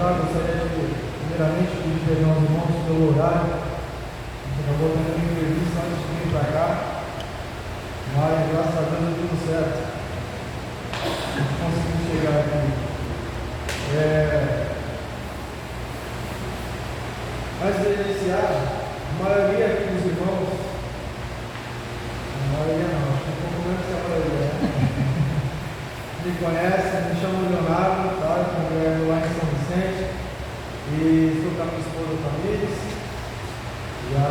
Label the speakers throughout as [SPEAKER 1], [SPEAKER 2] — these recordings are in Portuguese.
[SPEAKER 1] começar, gostaria de, primeiramente, pedir perdão aos irmãos pelo horário. A gente acabou tendo uma entrevista antes de vir para cá, mas graças a Deus deu tudo certo. A gente conseguiu chegar aqui. Antes de iniciar, a maioria aqui dos irmãos, a maioria não, acho que um pouco menos que a maioria, né? Me conhece, me chamo Leonardo, tá? Eu congrego lá em São Vicente e estou com a minha esposa Tamires. Já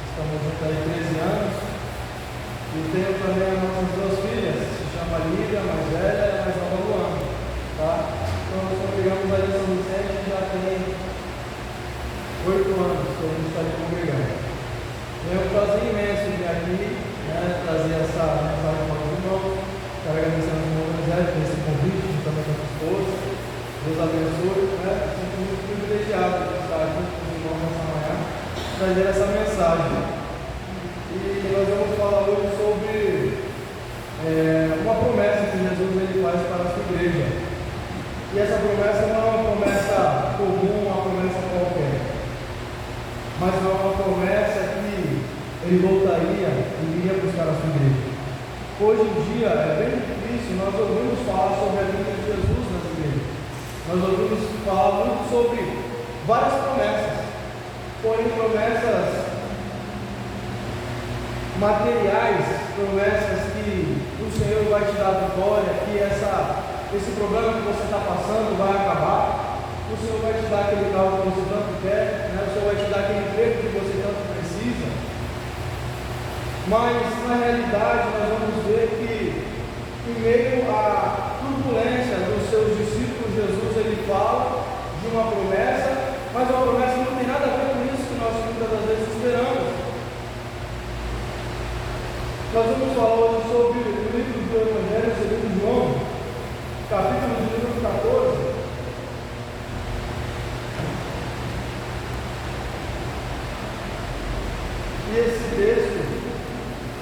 [SPEAKER 1] estamos juntos aí 13 anos. E tenho também as nossas duas filhas, se chama Lídia, a mais velha, e a mais nova Luana, tá? Então nós congregamos aí em São Vicente já tem 8 anos que a gente está ali congregando. É um prazer imenso vir aqui, né, trazer essa mensagem para os irmãos. Quero agradecer ao irmão Evangelho por esse convite, também com a sua esposa. Deus abençoe, né? Sinto muito privilegiado de estar aqui com os irmãos nessa manhã, trazer essa mensagem. E nós vamos falar hoje sobre uma promessa que Jesus ele faz para a sua igreja. E essa promessa não é uma promessa comum, uma promessa qualquer, mas é uma promessa que ele voltaria e iria buscar a sua igreja. Hoje em dia é bem difícil nós ouvimos falar sobre a vida de Jesus nas igrejas. Nós ouvimos falar muito sobre várias promessas, porém promessas materiais, promessas que o Senhor vai te dar vitória, que esse problema que você está passando vai acabar, o Senhor vai te dar aquele carro que você tanto quer, né? O Senhor vai te dar aquele emprego que você tanto precisa. Mas na realidade nós vamos ver que em meio à turbulência dos seus discípulos, Jesus ele fala de uma promessa, mas uma promessa que não tem nada a ver com isso que nós muitas das vezes esperamos. Nós vamos falar hoje sobre o livro do Evangelho segundo João, capítulo de número 14. E esse texto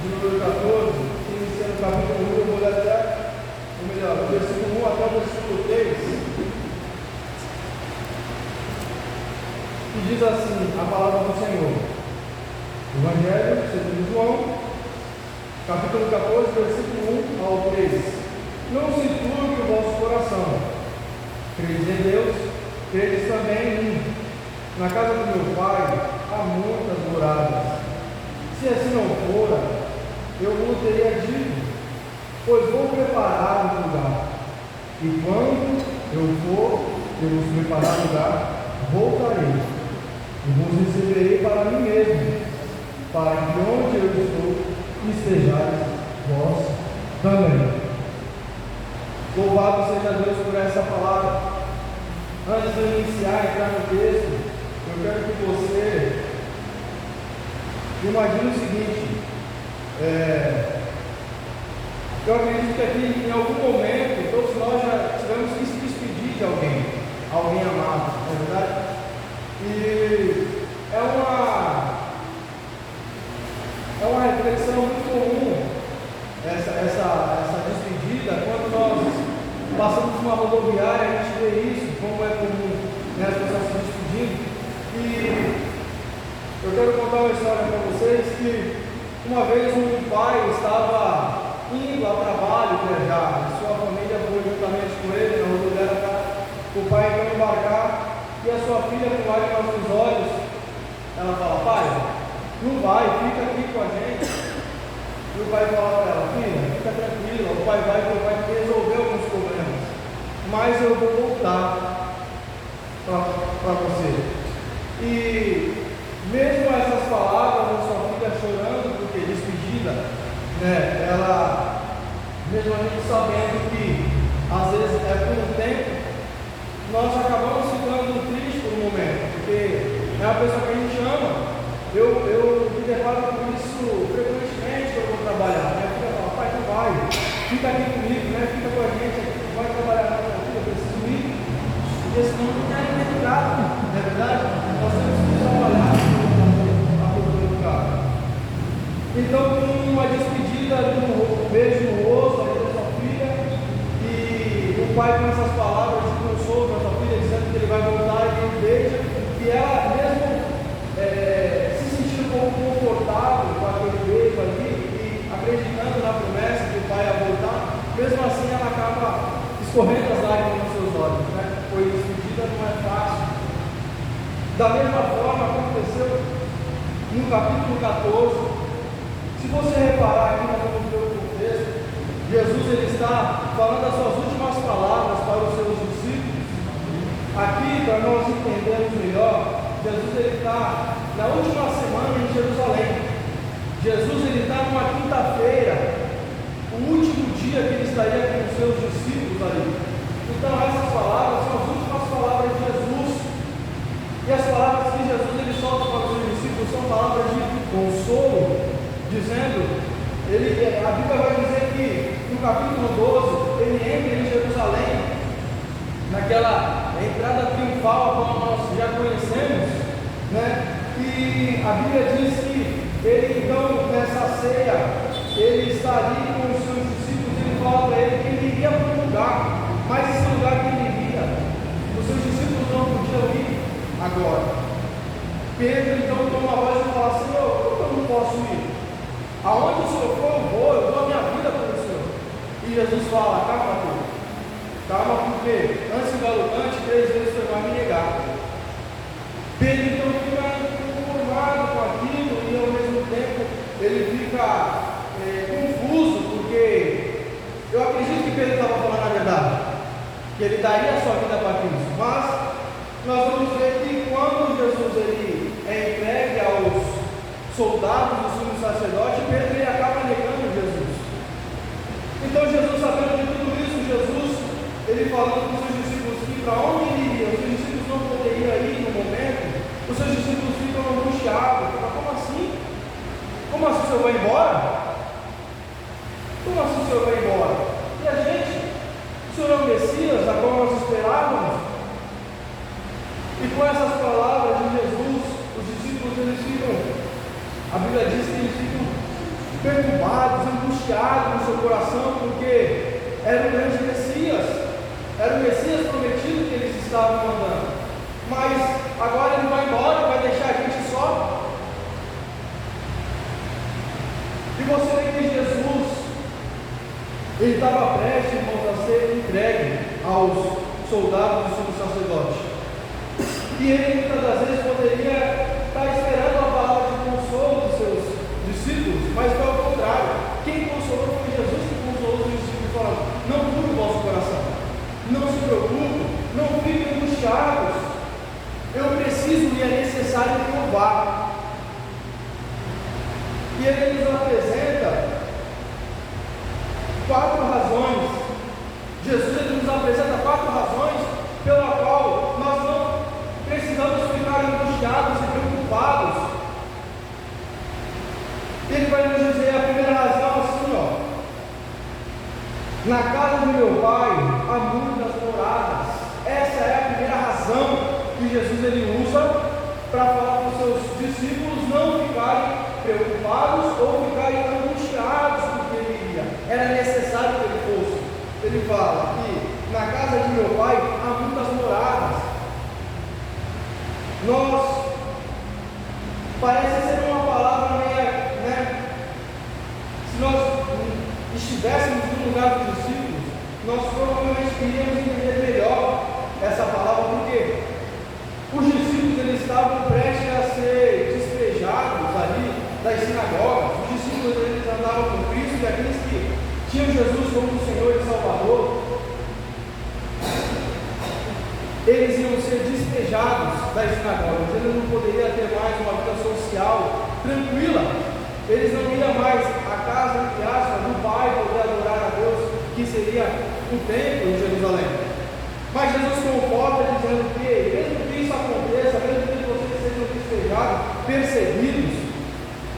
[SPEAKER 1] de número 14, iniciando o capítulo 1, eu vou ler até, ou melhor, do versículo 1 até o versículo 3, que diz assim, a palavra do Senhor. Evangelho segundo João, capítulo 14, versículo 1 ao 3. Não se turbe o vosso coração. Credes em Deus, credes também em mim. Na casa do meu Pai há muitas moradas. Se assim não fora, eu vos teria dito, pois vou preparar um lugar. E quando eu for, eu vos preparar lugar, voltarei e vos receberei para mim mesmo, para que onde eu estou, estejais vós também. Louvado seja Deus por essa palavra. Antes de eu iniciar, entrar no texto, eu quero que você imagine o seguinte. Eu acredito que aqui, em algum momento, todos nós já tivemos que se despedir de alguém amado, não é verdade? E é uma reflexão muito comum essa despedida. Quando nós passamos por uma rodoviária, a gente vê isso, como é comum, né, as pessoas se despedindo. E eu quero contar uma história para vocês que uma vez um pai estava indo a trabalho viajar, e sua família foi juntamente com ele na rodoviária para o pai então embarcar, e a sua filha com lágrimas nos olhos, ela fala: pai, não vai, fica aqui com a gente. E o pai fala para ela: filha, fica tranquila, o pai vai resolver alguns problemas, mas eu vou voltar para você. E mesmo essas palavras da sua filha chorando, porque despedida, né, ela, mesmo a gente sabendo que às vezes é por um tempo, nós acabamos ficando tristes por um momento, porque é uma pessoa que a gente ama. Eu me deparo com isso frequentemente quando eu vou trabalhar. Minha filha fala: pai, não vai, fica aqui comigo, né? Fica com a gente, vai trabalhar na minha vida, eu preciso ir, porque senão não tem identidade, não é verdade? Nós temos que trabalhar a cultura do carro. Então, com uma despedida, um beijo no rosto da sua filha, e o pai com essas palavras de consolo para sua filha, dizendo que ele acreditando na promessa que o pai ia voltar, mesmo assim ela acaba escorrendo as lágrimas nos seus olhos, né? Pois despedida não é fácil. Da mesma forma aconteceu no capítulo 14. Se você reparar aqui, nós vamos ver o contexto. Jesus ele está falando as suas últimas palavras para os seus discípulos. Aqui, para nós entendermos melhor, Jesus ele está na última semana em Jerusalém. Jesus ele está numa quinta-feira, o último dia que ele estaria com os seus discípulos ali. Então essas palavras são as últimas palavras de Jesus. E as palavras que Jesus ele solta para os seus discípulos são palavras de consolo, dizendo, a Bíblia vai dizer que no capítulo 12, ele entra em Jerusalém, naquela entrada triunfal como nós já conhecemos, né? E a Bíblia diz que ele então, nessa ceia, ele está ali com os seus discípulos, ele fala para ele que ele iria para um lugar, mas esse lugar que ele iria, os seus discípulos não podiam ir agora. Pedro então toma a voz e fala assim: por que eu não posso ir? Aonde o Senhor for, eu dou a minha vida para o Senhor. E Jesus fala: calma, Pedro, calma, porque antes galopante 3 vezes você vai me negar. Pedro então fica inconformado com aquilo e ao mesmo tempo ele fica confuso, porque eu acredito que Pedro estava falando a verdade, que ele daria a sua vida para Cristo, mas nós vamos ver que quando Jesus ele é entregue aos soldados do sumo sacerdote, Pedro ele acaba negando Jesus. Então Jesus, sabendo de tudo isso, Jesus ele falando com os seus discípulos que para onde ele iria, os seus discípulos não poderiam ir no momento, os seus discípulos ficam angustiados. Como assim? Como assim o Senhor vai embora? Como assim o Senhor vai embora? E a gente? O Senhor é o Messias, a qual nós esperávamos? E com essas palavras de Jesus, os discípulos eles ficam, a Bíblia diz que eles ficam perturbados, angustiados no seu coração, porque era o grande Messias, era o Messias prometido que eles estavam mandando. Mas agora ele vai embora, vai deixar a gente só. E você vê que Jesus, ele estava prestes, irmãos, a ser entregue aos soldados do sumo sacerdote. E ele muitas das vezes poderia estar esperando a palavra de consolo dos seus discípulos, mas pelo contrário, quem consolou foi Jesus que consolou os discípulos, falando: não turbe o vosso coração, não se preocupe, não fiquem angustiados, eu preciso e é necessário que eu vá. E ele nos apresenta 4 razões. Jesus ele nos apresenta 4 razões pela qual nós não precisamos ficar angustiados e preocupados. Ele vai nos dizer a primeira razão assim, na casa de meu pai há muitas moradas. Essa é a primeira razão que Jesus ele usa para falar para os seus discípulos não ficarem preocupados ou ficarem angustiados porque ele iria. Era necessário que ele fosse. Ele fala que na casa de meu pai há muitas moradas. Nós, parece ser uma palavra meio, se nós estivéssemos no lugar dos discípulos, nós provavelmente iríamos entender melhor essa palavra, porque os discípulos eles estavam prestes a ser despejados ali das sinagogas. Os discípulos eles andavam com Cristo, e aqueles que tinham Jesus como Senhor e Salvador, eles iam ser despejados das sinagogas. Eles não poderiam ter mais uma vida social tranquila. Eles não iam mais à casa do Pai poder adorar a Deus, que seria o templo em Jerusalém. Mas Jesus conforta dizendo que, mesmo que isso aconteça, mesmo que vocês sejam despejados, perseguidos,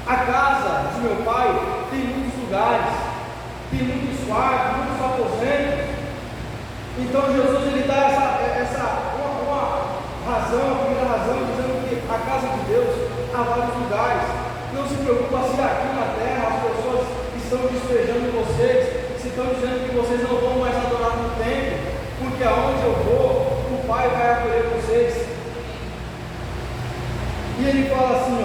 [SPEAKER 1] a casa de meu Pai tem muitos lugares, tem muitos quartos, muitos aposentos. Então Jesus ele dá uma razão, a primeira razão, dizendo que a casa de Deus há vários lugares. Não se preocupa se aqui na terra as pessoas estão despejando vocês, se estão dizendo que vocês não vão mais adorar no templo, porque aonde eu vou, o Pai vai acolher vocês. E ele fala assim,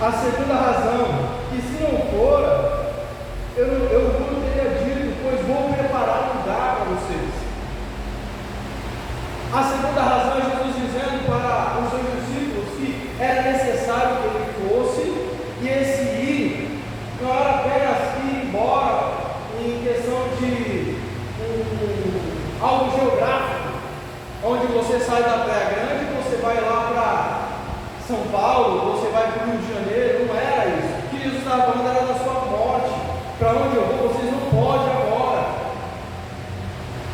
[SPEAKER 1] a segunda razão, que se não for algo geográfico, onde você sai da Praia Grande e você vai lá para São Paulo, você vai para o Rio de Janeiro. Não era isso. O que Jesus estava falando era da sua morte. Para onde eu vou, vocês não podem agora.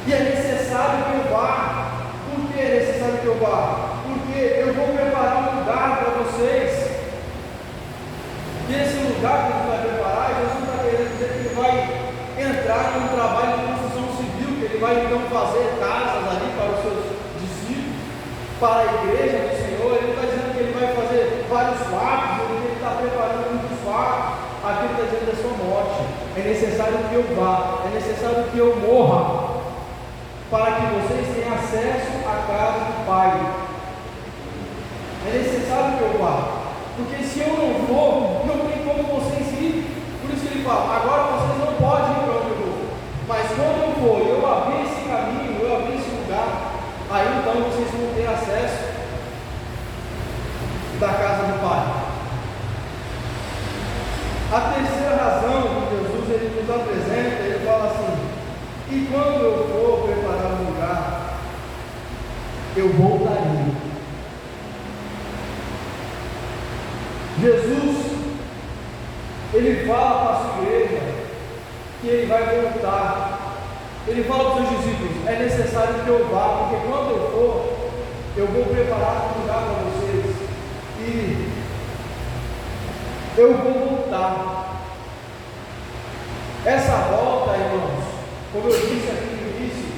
[SPEAKER 1] E é necessário que eu vá. Por que é necessário que eu vá? Porque eu vou preparar um lugar para vocês. E esse lugar que Ele vai preparar, Jesus está querendo dizer que Ele vai entrar num trabalho de construção civil, que Ele vai então fazer casas ali para os seus discípulos, para a igreja do Senhor. Ele está dizendo que Ele vai fazer vários quartos, Ele está preparando muitos quartos. Aqui Ele está dizendo da sua morte. É necessário que eu vá, é necessário que eu morra, para que vocês tenham acesso à casa do Pai. É necessário que eu vá. Porque se eu não for, não tem como vocês ir. Por isso que ele fala, agora vocês não podem ir para onde eu vou. Mas quando eu for, eu abrir esse caminho, eu abrir esse lugar, aí então vocês vão ter acesso da casa do Pai. A terceira razão que Jesus ele nos apresenta, ele fala assim: e quando eu for preparar um lugar, eu voltarei. Jesus, Ele fala para a sua igreja que Ele vai voltar. Ele fala para os seus discípulos: é necessário que eu vá, porque quando eu for, eu vou preparar um lugar para vocês, e eu vou voltar. Essa volta, irmãos, como eu disse aqui no início,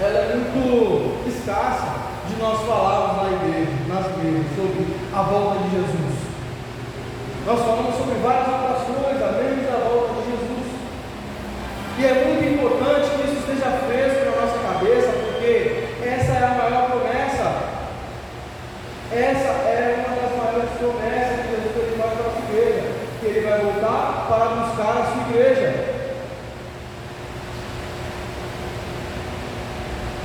[SPEAKER 1] ela é muito escassa de nós falarmos na igreja, nas igrejas, sobre a volta de Jesus. Nós falamos sobre várias outras coisas, menos a volta de Jesus. E é muito importante que isso esteja fresco na nossa cabeça, porque essa é a maior promessa. Essa é uma das maiores promessas que Jesus ele faz para a sua igreja, que Ele vai voltar para buscar a sua igreja.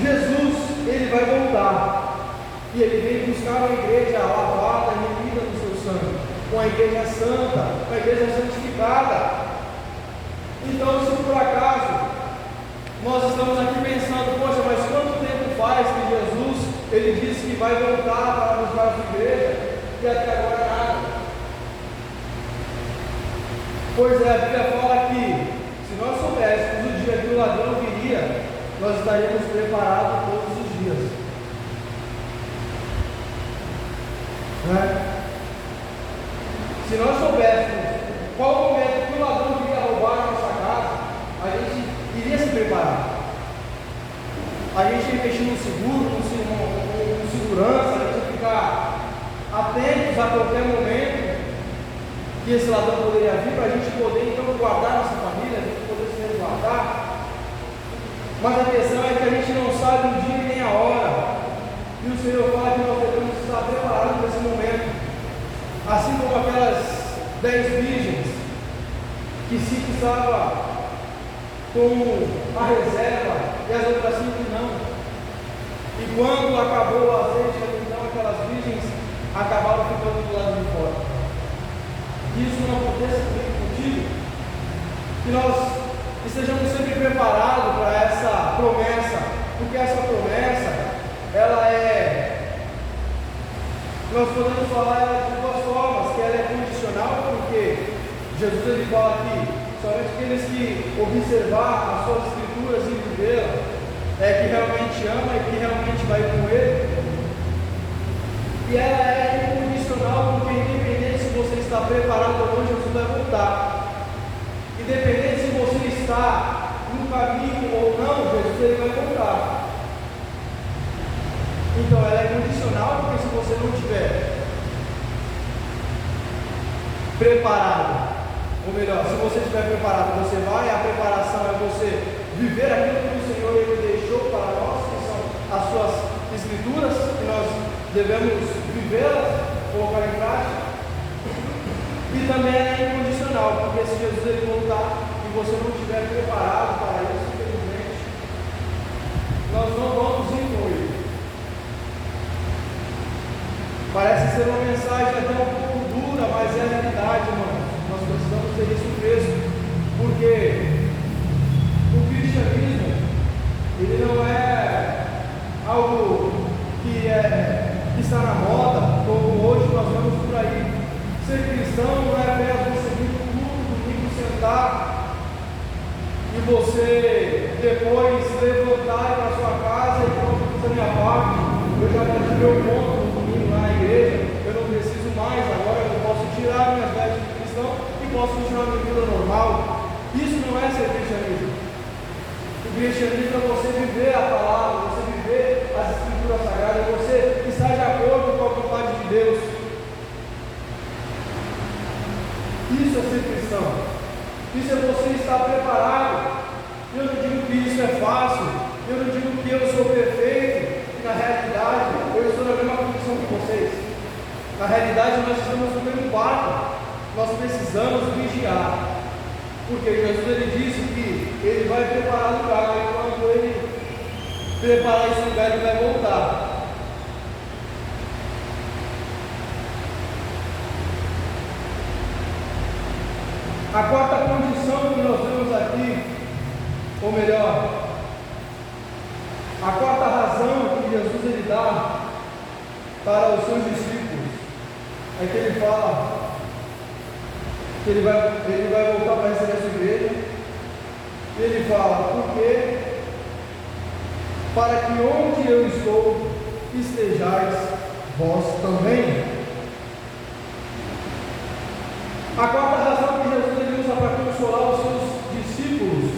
[SPEAKER 1] Jesus, Ele vai voltar, e Ele vem buscar uma igreja lavada, remida no seu sangue, uma igreja santa, uma igreja santificada. Então, se por acaso nós estamos aqui pensando, poxa, mas quanto tempo faz que Jesus ele disse que vai voltar para buscar a sua igreja e até agora nada? Pois é, a Bíblia fala que se nós soubéssemos o dia que o ladrão viria, nós estaríamos preparados todos os dias, né? Se nós soubéssemos qual o momento que o ladrão viria roubar a nossa casa, a gente iria se preparar. A gente ia investir no seguro, no segurança, a gente ia ficar atentos a qualquer momento que esse ladrão poderia vir, para a gente poder então guardar nossa família, a gente poder se resguardar. Mas a questão é que a gente não sabe o dia nem a hora, e o Senhor fala que nós devemos estar preparados para esse momento, assim como aquelas 10 virgens que se estava com a reserva e as outras 5 não. E quando acabou o azeite, então aquelas virgens acabaram ficando do lado de fora. Que isso não aconteça comigo, contigo, que nós estejamos sempre preparados para essa promessa, porque essa promessa, ela nós podemos falar ela de duas formas, que ela é condicional, porque Jesus ele fala aqui, somente aqueles que observar as suas escrituras e vivê-las, que realmente ama e que realmente vai com Ele. E ela é incondicional, porque independente se você está preparado ou não, Jesus vai voltar. Independente se você está no caminho ou não, Jesus ele vai voltar. Então ela é condicional, porque se você não estiver preparado, ou melhor, se você estiver preparado, você vai, a preparação é você viver aquilo que o Senhor ele deixou para nós, que são as suas escrituras, que nós devemos vivê-las, colocar em prática. E também é incondicional, porque se Jesus ele voltar e você não estiver preparado para isso, infelizmente, nós não vamos ir com Ele. Parece ser uma mensagem até um pouco dura, mas é a realidade, irmão. Nós precisamos ter isso mesmo, porque o cristianismo ele não é algo que está na moda, como hoje nós vemos por aí. Ser cristão não é apenas você vir no culto, domingo, sentar e você depois levantar e ir para sua casa e pronto, fiz a minha parte, eu já bati meu ponto no domingo lá na igreja, eu não preciso mais, agora eu posso tirar minhas vestes de cristão e posso continuar minha vida normal. Isso não é ser cristianismo. O cristianismo é você viver a palavra, você viver as escrituras sagradas, você estar de acordo com a vontade de Deus. Isso é ser cristão. Isso é você estar preparado. Eu não digo que isso é fácil, eu não digo que eu sou perfeito, que na realidade eu estou na mesma condição que vocês. Na realidade nós estamos no mesmo barco, nós precisamos vigiar. Porque Jesus ele disse que ele vai preparar o lugar, e quando ele preparar esse lugar, ele vai voltar. A quarta condição que nós vemos aqui, ou melhor, a quarta razão que Jesus ele dá para os seus discípulos, é que ele fala que ele vai voltar para receber essa igreja. Ele fala, porque para que onde eu estou estejais vós também. A quarta razão que Jesus ele usa para consolar os seus discípulos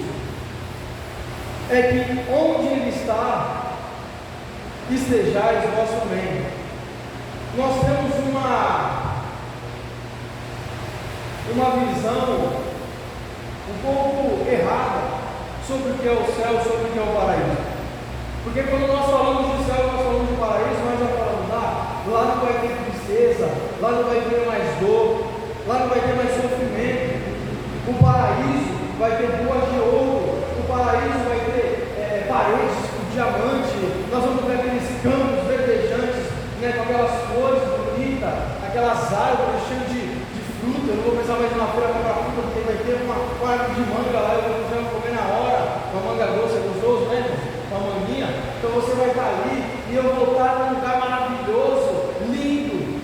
[SPEAKER 1] é que onde ele está estejais vós também. Nós temos uma visão um pouco errada sobre o que é o céu, sobre o que é o paraíso. Porque quando nós falamos de céu, nós falamos de paraíso, nós já falamos, lá não vai ter tristeza, lá não vai ter mais dor, lá não vai ter mais sofrimento. O paraíso vai ter ruas de ouro, o paraíso vai ter paredes de diamante, nós vamos ver aqueles campos verdejantes, né, com aquelas flores bonitas, aquelas árvores cheias de fruta. Eu não vou pensar mais na feira comprar fruta, porque vai ter uma árvore de manga lá, eu vou comer na hora, uma manga doce, é gostoso, né, irmão? Uma manguinha. Então você vai estar ali e eu vou estar num lugar maravilhoso, lindo.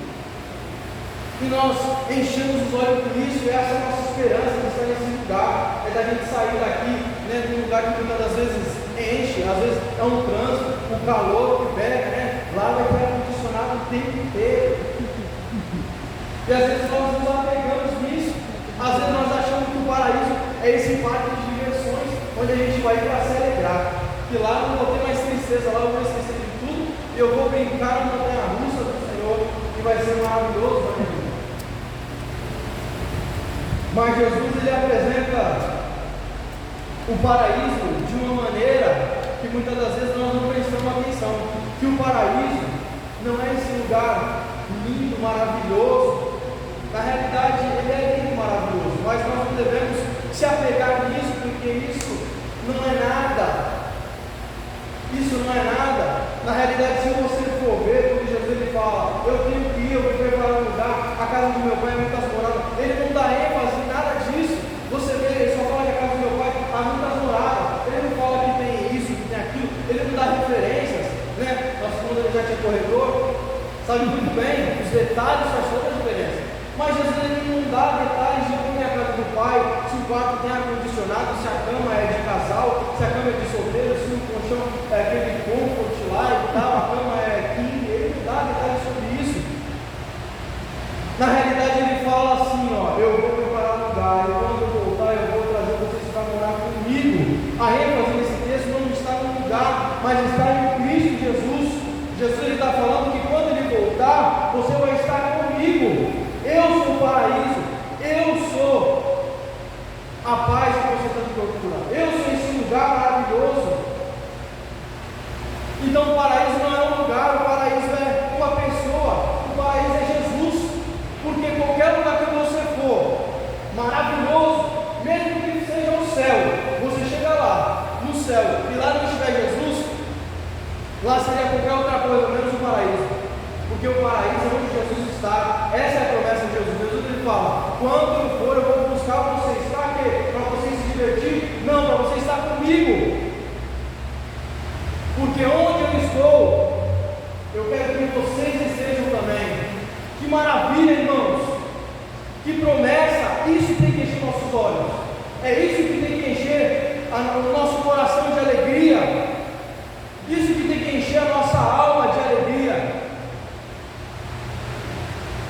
[SPEAKER 1] E nós enchemos os olhos por isso, e essa é a nossa esperança de estar nesse lugar, é da gente sair daqui, né, de um lugar que muitas das vezes enche, às vezes é um trânsito, um calor que pega, né? Lá vai ter ar-condicionado o tempo inteiro. E às vezes nós nos apegamos nisso. Às vezes nós achamos que o paraíso é esse parque de diversões, onde a gente vai para se alegrar. Que lá não vou ter mais tristeza, lá eu vou esquecer de tudo, e eu vou brincar na montanha-russa do Senhor, e vai ser maravilhoso na minha vida. Mas Jesus ele apresenta o paraíso de uma maneira que muitas das vezes nós não prestamos atenção. Que o paraíso não é esse lugar lindo, maravilhoso. Na realidade ele é lindo, maravilhoso, mas nós não devemos se apegar nisso, porque isso não é nada. Isso não é nada. Na realidade, se você for ver, quando Jesus ele fala, eu tenho que ir, eu vou preparar um lugar, a casa do meu pai é muitas moradas, ele não dá ênfase em nada disso. Você vê, ele só fala que a casa do meu pai há muitas moradas, ele não fala que tem isso, que tem aquilo, ele não dá referências, né? Nosso mundo ele já tinha corredor, sabe muito bem, os detalhes faz toda a diferença. Mas Jesus ele não dá detalhes de como é a casa do pai, se o quarto tem ar-condicionado, se a cama é de casal, se a cama é de solteiro, se o colchão é aquele comfort lá e tal, a cama é king, ele não dá detalhes sobre isso. Na realidade ele fala assim, ó, eu vou preparar um lugar, e quando eu voltar eu vou trazer vocês para morar comigo. A ênfase nesse texto não está no lugar, mas está em Cristo Jesus. Jesus ele está falando que quando ele voltar, você vai estar comigo. Eu sou o paraíso, eu sou a paz que você está procurando, eu sou esse lugar maravilhoso. Então o paraíso não é um lugar, o paraíso é uma pessoa, o paraíso é Jesus, porque qualquer lugar que você for, maravilhoso, mesmo que seja o céu, você chega lá, no céu, e lá não estiver Jesus, lá seria qualquer outra coisa, menos o paraíso. Porque o paraíso é onde Jesus está. Essa é a promessa de Jesus. Jesus ele fala, quando eu for eu vou buscar vocês. Para quê? Para vocês se divertir? Não, para você estar comigo. É isso que tem que encher o nosso coração de alegria. Isso que tem que encher a nossa alma de alegria.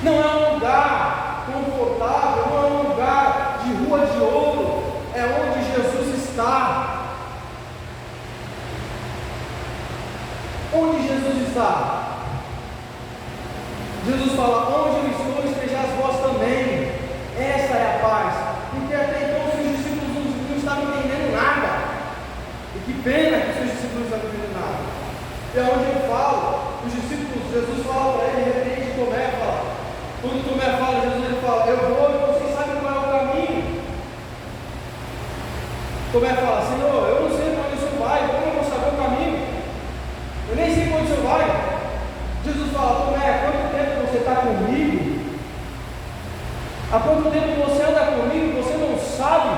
[SPEAKER 1] Não é um lugar confortável, não é um lugar de rua de ouro, é onde Jesus está. Onde Jesus está? Jesus fala: onde eu estou, estejais vós também. Essa é a paz. Porque até então os seus discípulos não estavam entendendo nada. E que pena que os seus discípulos não estavam entendendo nada. E é onde eu falo, os discípulos, Jesus fala para ele, repreende Tomé, fala. Quando Tomé fala, Jesus ele fala: eu vou e vocês sabem qual é o caminho. Tomé fala: Senhor, eu não sei para onde o Senhor vai, como eu vou saber o caminho? Eu nem sei para onde o Senhor vai. Jesus fala: Tomé, há quanto tempo você está comigo? Há quanto tempo você anda comigo? Você não sabe?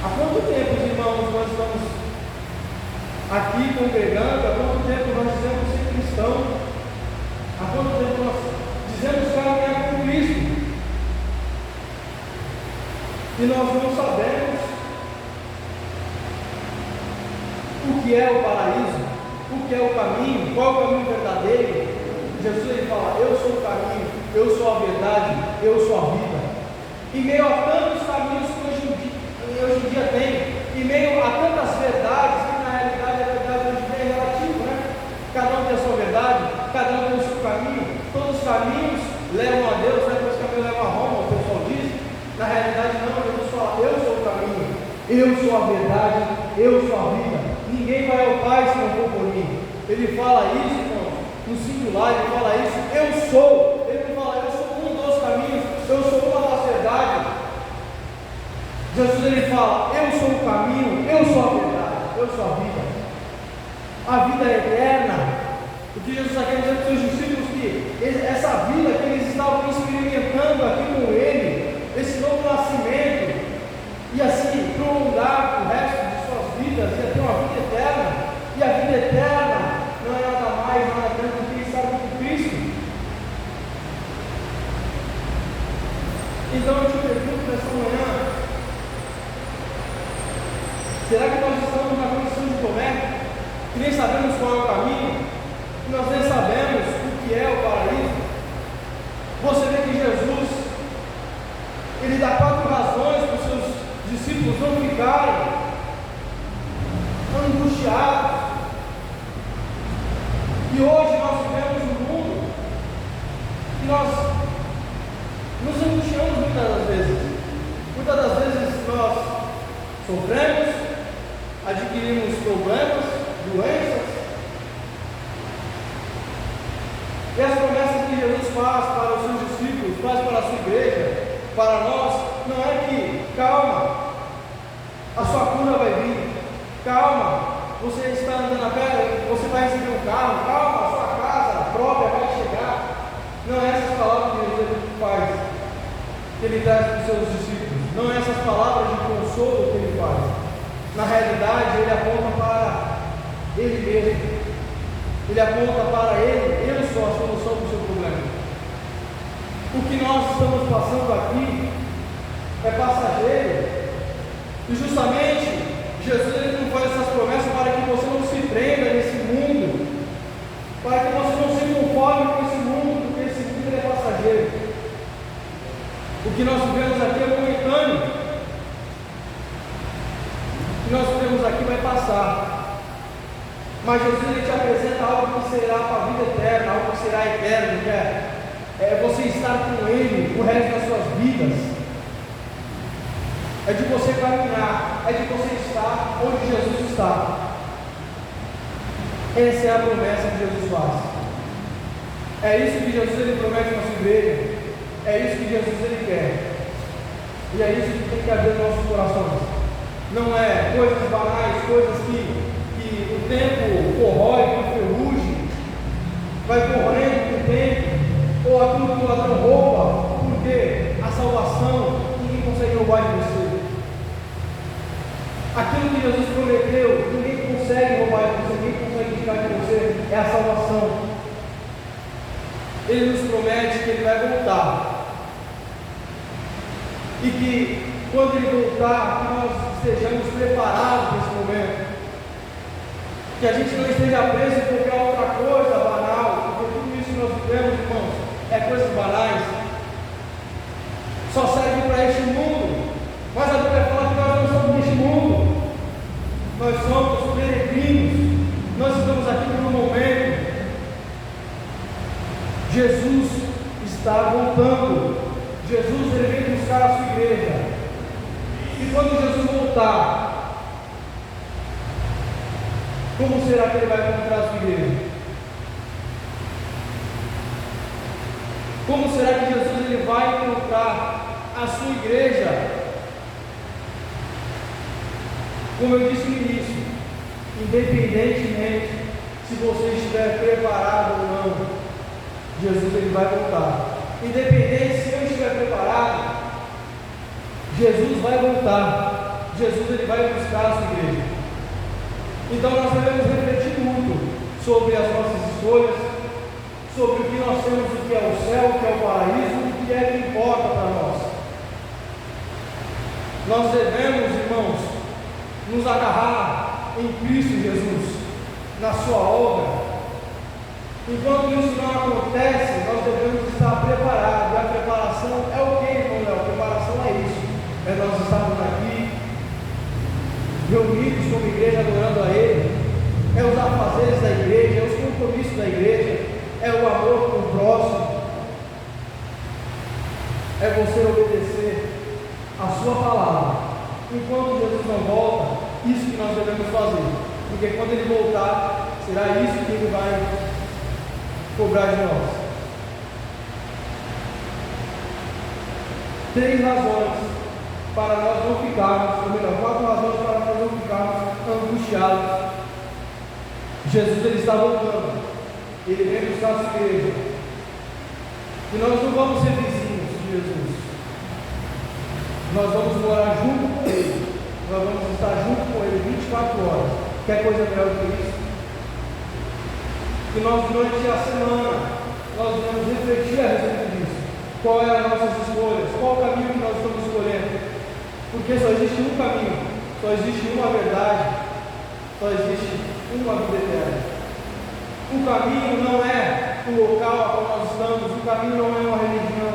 [SPEAKER 1] Há quanto tempo, irmãos, nós estamos aqui congregando? Há quanto tempo nós dizemos ser cristão? Há quanto tempo nós dizemos caminhar com Cristo? E nós não sabemos o que é o paraíso, o que é o caminho, qual é o caminho verdadeiro. Jesus ele fala: eu sou o caminho, eu sou a verdade, eu sou a vida. Em meio a tantos caminhos que hoje em dia tem, em meio a tantas verdades, que na realidade a verdade hoje em dia é relativa, né? Cada um tem a sua verdade, cada um tem o seu caminho, todos os caminhos levam a Deus, né? Todos os caminhos levam a Roma, o pessoal diz. Na realidade não, Jesus fala: eu sou o caminho, eu sou a verdade, eu sou a vida. Ninguém vai ao Pai se não for por mim. Ele fala isso, irmão, no singular, ele fala isso: eu sou. Ele não fala: eu sou um dos caminhos, eu sou uma das verdades. Jesus ele fala: eu sou o caminho, eu sou a verdade, eu sou a vida. A vida é eterna. O que Jesus está querendo dizer para os seus discípulos que essa vida que eles estavam experimentando aqui com ele, esse novo nascimento, e assim prolongar o resto de suas vidas, ia ter uma vida eterna. E a vida eterna não é nada mais, nada menos do que estar com Cristo. Então eu te pergunto nessa manhã: será que nós estamos na condição de Tomé, que nem sabemos qual é o caminho, que nós nem sabemos o que é o paraíso? Você vê que Jesus, ele dá 4 razões para os seus discípulos não ficarem angustiados. E hoje nós vivemos um mundo que nós nos angustiamos muitas das vezes. Muitas das vezes nós sofremos, adquirimos problemas, doenças. E as promessas que Jesus faz para os seus discípulos, faz para a sua igreja, para nós, não é que, calma, a sua cura vai vir, calma, você está andando a pé, você vai receber um carro, calma, a sua casa própria vai chegar. Não é essas palavras que Jesus faz, que ele traz para os seus discípulos, não é essas palavras de consolo que ele faz. Na realidade, ele aponta para ele mesmo, ele aponta para ele: eu sou a solução do seu problema. O que nós estamos passando aqui é passageiro, e justamente Jesus ele não faz essas promessas para que você não se prenda nesse mundo, para que você não se conforme com esse mundo, porque esse mundo é passageiro. O que nós vivemos aqui é momentâneo, o que nós vivemos aqui vai passar. Mas Jesus ele te apresenta algo que será para a vida eterna, algo que será eterno, que é você estar com Ele o resto das suas vidas. É de você caminhar, é de você estar onde Jesus está. Essa é a promessa que Jesus faz. É isso que Jesus ele promete na sua igreja. É isso que Jesus ele quer. E é isso que tem que haver nos nossos corações. Não é coisas banais, coisas que o tempo corrói com ferrugem, vai correndo com o tempo, ou aquilo que o ladrão rouba, porque a salvação ninguém consegue roubar de você. Aquilo que Jesus prometeu, ninguém consegue roubar de você, ninguém consegue tirar de você, é a salvação. Ele nos promete que Ele vai voltar. E que quando Ele voltar, que nós estejamos preparados para esse momento. Que a gente não esteja preso em qualquer outra coisa banal, porque tudo isso que nós vivemos, irmãos, é coisas banais. Só serve para este mundo. Mas a Bíblia fala que nós não somos deste mundo. Nós somos peregrinos. Nós estamos aqui por um momento. Jesus está voltando. Jesus, Ele vem buscar a sua igreja. E quando Jesus voltar, como será que Ele vai encontrar a sua igreja? Como será que Jesus Ele vai encontrar a sua igreja? Como eu disse no início, independentemente se você estiver preparado ou não, Jesus Ele vai voltar. Independente se eu estiver preparado, Jesus vai voltar. Jesus Ele vai buscar a sua igreja. Então nós devemos refletir muito sobre as nossas escolhas, sobre o que nós temos, o que é o céu, o que é o paraíso, o que é que importa para nós. Nós devemos, irmãos, nos agarrar em Cristo Jesus, na sua obra. Enquanto isso não acontece, nós devemos estar preparados. E a preparação é o que, irmão Léo? A preparação é isso. É nós estarmos aqui, reunidos como igreja, adorando a Ele. É os afazeres da igreja, é os compromissos da igreja, é o amor com o próximo. É você obedecer a sua palavra. Enquanto Jesus não volta, isso que nós devemos fazer. Porque quando Ele voltar, será isso que Ele vai cobrar de nós. 3 razões para nós não ficarmos, ou melhor, 4 razões para nós não ficarmos angustiados. Jesus Ele está voltando. Ele vem buscar a sua igreja. E nós não vamos ser vizinhos de Jesus. Nós vamos morar junto com Ele. Nós vamos estar junto com Ele 24 horas. Quer coisa melhor do que isso? Que nós, durante a semana, nós vamos refletir a respeito disso. Qual é as nossas escolhas? Qual o caminho que nós estamos escolhendo? Porque só existe um caminho, só existe uma verdade, só existe uma vida eterna. O caminho não é o local a qual nós estamos, o caminho não é uma religião,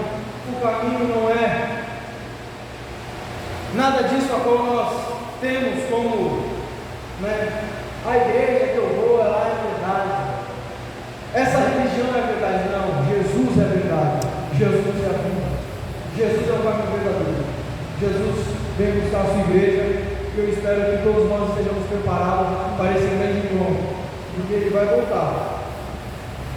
[SPEAKER 1] o caminho não é nada disso a qual nós temos como, a igreja que eu vou, ela é verdade. Essa religião não é verdade, não. Jesus é verdade. Jesus é a vida. Jesus é o caminho verdadeiro. Jesus vem buscar a sua igreja. E eu espero que todos nós estejamos preparados para esse grande encontro, porque Ele vai voltar.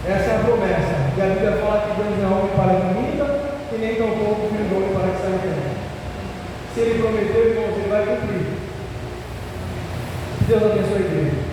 [SPEAKER 1] Essa é a promessa. E a Bíblia fala que Deus não é homem para que minta, e nem tampouco filho do homem para que saia dele. Se Ele prometeu, irmãos, Ele vai cumprir. Deus abençoe a igreja.